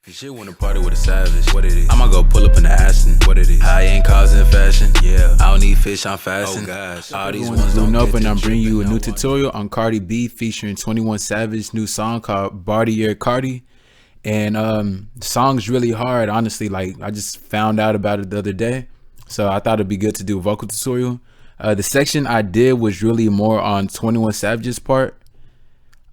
You shit wanna party with a savage, what it is? I'ma go pull up in the Aston, what it is? I ain't causing fashion, yeah. I don't need fish, I'm fasting. Oh gosh, all these ones don't get and I'm bringing you a new tutorial on Cardi B featuring 21 Savage new song called Bartier Cardi. And the song's really hard, honestly. Like, I just found out about it the other day, so I thought it'd be good to do a vocal tutorial. The section I did was really more on 21 Savage's part.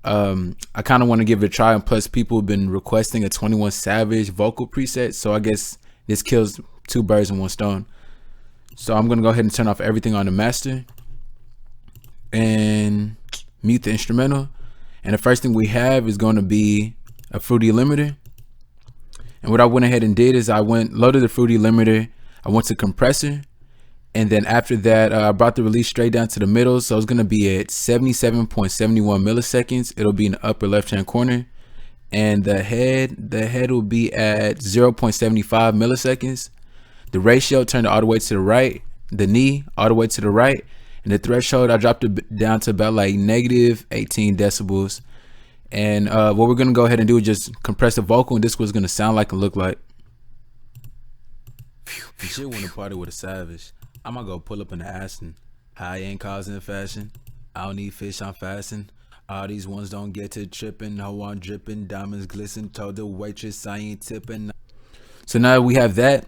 I kind of want to give it a try, and plus people have been requesting a 21 Savage vocal preset, so I guess this kills two birds in one stone. So I'm gonna go ahead and turn off everything on the master and mute the instrumental. And the first thing we have is going to be a Fruity limiter. And what I went ahead and did is I loaded the Fruity limiter, I went to compressor, and then after that I brought the release straight down to the middle, so it's going to be at 77.71 milliseconds. It'll be in the upper left hand corner, and the head will be at 0.75 milliseconds. The ratio turned all the way to the right, the knee all the way to the right, and the threshold I dropped it down to about like negative 18 decibels. And what we're going to go ahead and do is just compress the vocal, and this is what it's going to sound like and look like. You shit wanna party with a savage, I'ma go pull up in the Aston. I ain't causing fashion, I don't need fish, I'm fasting. All these ones don't get to tripping, no I'm dripping, diamonds glisten, told the waitress I ain't tipping. So now we have that.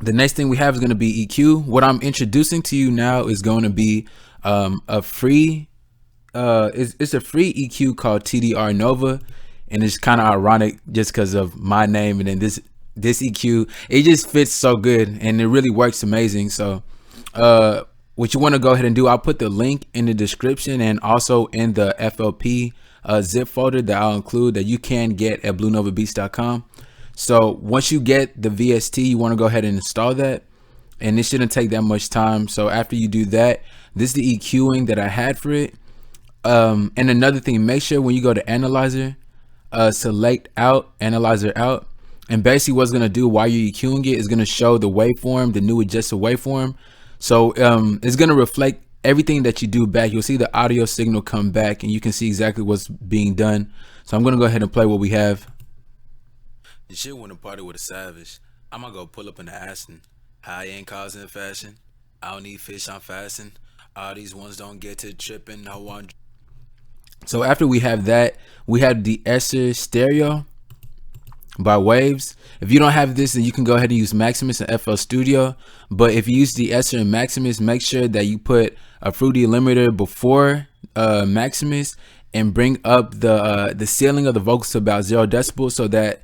The next thing we have is going to be EQ. What I'm introducing to you now is going to be a free it's a free EQ called TDR Nova, and it's kind of ironic just because of my name, and then this EQ, it just fits so good and it really works amazing. So what you want to go ahead and do, I'll put the link in the description and also in the FLP zip folder that I'll include, that you can get at bluenovabeats.com. So once you get the VST, you want to go ahead and install that, and it shouldn't take that much time. So after you do that, this is the EQing that I had for it. And another thing, make sure when you go to analyzer, select out, analyzer out, and basically what's going to do while you're EQing it is going to show the waveform, the new adjusted waveform. So it's going to reflect everything that you do back. You'll see the audio signal come back, and you can see exactly what's being done. So I'm going to go ahead and play what we have. You shit wanna party with a savage, I'ma go pull up in the Aston. I ain't causing fashion, I don't need fish, I'm fasting. All these ones don't get to tripping, no I'm. So after we have that, we have the Esser stereo by Waves. If you don't have this, then you can go ahead and use Maximus and FL Studio. But if you use the Esser and Maximus, make sure that you put a Fruity limiter before Maximus, and bring up the ceiling of the vocals to about 0 decibels, so that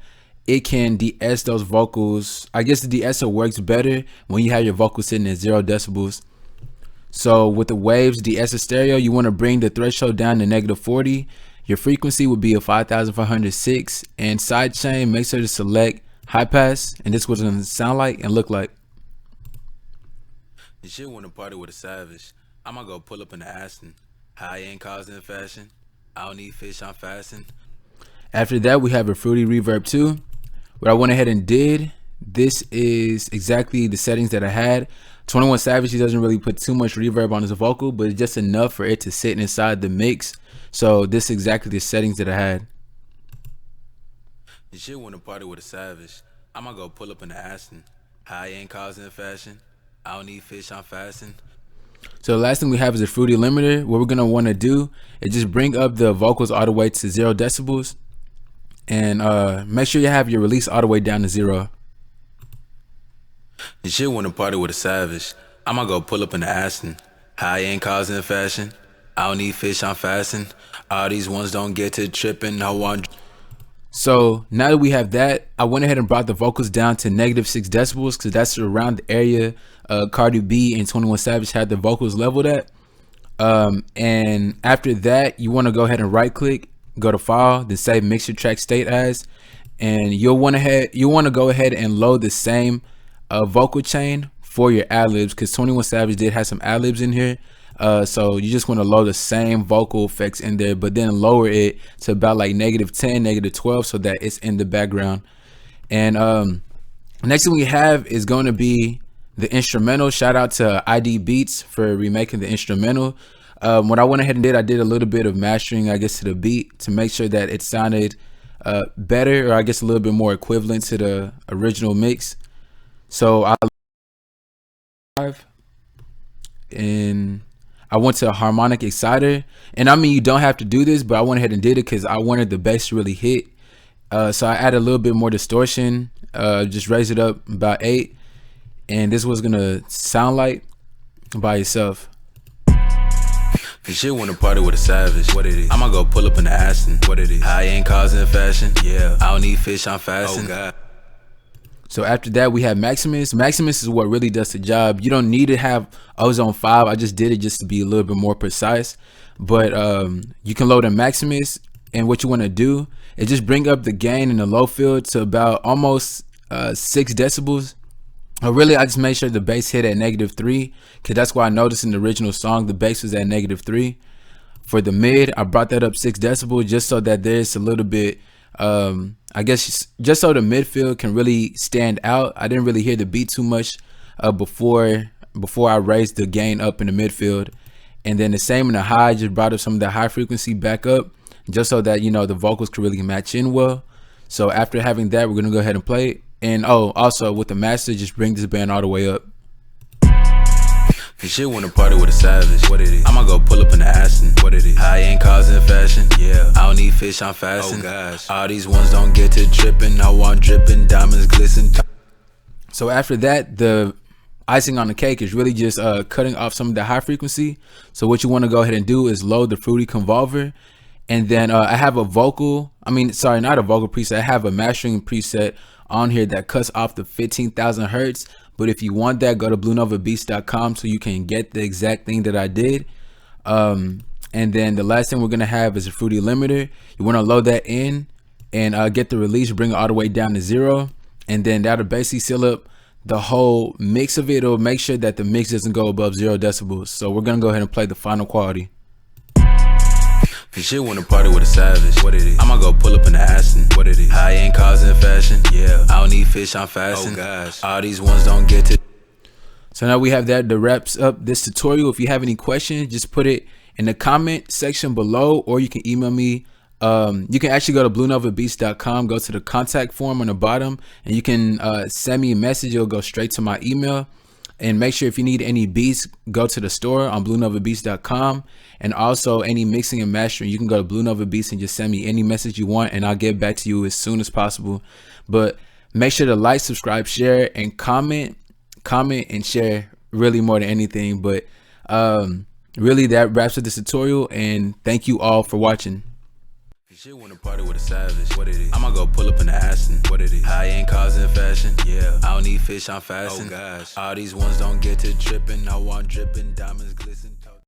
it can de-ess those vocals. I guess the de-esser works better when you have your vocals sitting at 0 decibels. So with the Waves de-esser stereo, you want to bring the threshold down to -40. Your frequency would be a 5506, and sidechain, make sure to select high pass, and this is what it's going to sound like and look like. You shit wanna party with a savage, I'ma go pull up in the Aston. I ain't causing fashion, I don't need fish, I'm fasting. After that, we have a Fruity reverb 2. What I went ahead and did, this is exactly the settings that I had. 21 Savage, he doesn't really put too much reverb on his vocal, but it's just enough for it to sit inside the mix. So this is exactly the settings that I had. You shit wanna party with a savage, I'ma go pull up in the Aston. I ain't causing fashion, I don't need fish, I'm fasting. So the last thing we have is a Fruity limiter. What we're gonna want to do is just bring up the vocals all the way to 0 decibels, and make sure you have your release all the way down to 0. You shit wanna party with a savage, I'ma go pull up in the Aston. I ain't causing fashion, I don't need fish, I'm fasting. All these ones don't get to tripping, no I'm. So now that we have that, I went ahead and brought the vocals down to -6 decibels, because that's around the area Cardi B and 21 Savage had the vocals leveled at. And after that, you want to go ahead and right click, go to file, then save mixer track state as, and you'll want to go ahead and load the same vocal chain for your ad-libs, because 21 Savage did have some ad-libs in here. So you just want to load the same vocal effects in there, but then lower it to about like -10, -12, so that it's in the background. And next thing we have is going to be the instrumental. Shout out to ID Beats for remaking the instrumental. What I went ahead and did, I did a little bit of mastering, I guess, to the beat to make sure that it sounded better, or I guess a little bit more equivalent to the original mix. So I went to a harmonic exciter, and I mean, you don't have to do this, but I went ahead and did it because I wanted the bass to really hit. So I added a little bit more distortion, just raised it up about 8, and this was gonna sound like by itself. Cause shit wanna party with a savage. What it is? I'ma go pull up in the Aston. What it is? I ain't causing fashion. Yeah. I don't need fish, I'm fasting. Oh God. So after that, we have Maximus. Maximus is what really does the job. You don't need to have Ozone 5. I just did it just to be a little bit more precise. But you can load a Maximus, and what you want to do is just bring up the gain in the low field to about almost 6 decibels. Really, I just made sure the bass hit at -3, because that's why I noticed in the original song the bass was at -3. For the mid, I brought that up 6 decibels just so that there's a little bit, I guess, just so the midfield can really stand out. I didn't really hear the beat too much before I raised the gain up in the midfield. And then the same in the high, just brought up some of the high frequency back up just so that, you know, the vocals could really match in well. So after having that, we're going to go ahead and play it. And oh, also with the master, just bring this band all the way up. Cause shit wanna party with a savage. What it is? I'ma go pull up in the Aston. What it is? I ain't causing fashion. Yeah. I don't need fish, I'm fasting. Oh gosh. All these ones don't get to tripping. I want dripping, diamonds glisten. So after that, the icing on the cake is really just cutting off some of the high frequency. So what you want to go ahead and do is load the Fruity Convolver. And then I have a vocal, not a vocal preset. I have a mastering preset on here that cuts off the 15,000 hertz. But if you want that, go to bluenovabeats.com so you can get the exact thing that I did. And then the last thing we're going to have is a Fruity Limiter. You want to load that in and get the release, bring it all the way down to 0. And then that'll basically seal up the whole mix of it. It'll make sure that the mix doesn't go above 0 decibels. So we're going to go ahead and play the final quality. Cause shit wanna party with a savage. What it is? I'ma go pull up in the Aston. What it is? I ain't causing fashion. Yeah. I don't need fish, I'm fasting. Oh gosh. All these ones don't get to. So now we have that wraps up this tutorial. If you have any questions, just put it in the comment section below, or you can email me. You can actually go to bluenovabeats.com, go to the contact form on the bottom, and you can send me a message. It'll go straight to my email. And make sure if you need any beats, go to the store on bluenovabeats.com. And also any mixing and mastering, you can go to Blue Nova Beats and just send me any message you want, and I'll get back to you as soon as possible. But make sure to like, subscribe, share, and comment and share, really more than anything. But really, that wraps up this tutorial, and thank you all for watching. Shit wanna party with a savage. What it is? I'ma go pull up in the Aston. What it is? I ain't causing fashion. Yeah. I don't need fish, I'm fasting. Oh gosh. All these ones don't get to tripping. I want dripping, diamonds glisten.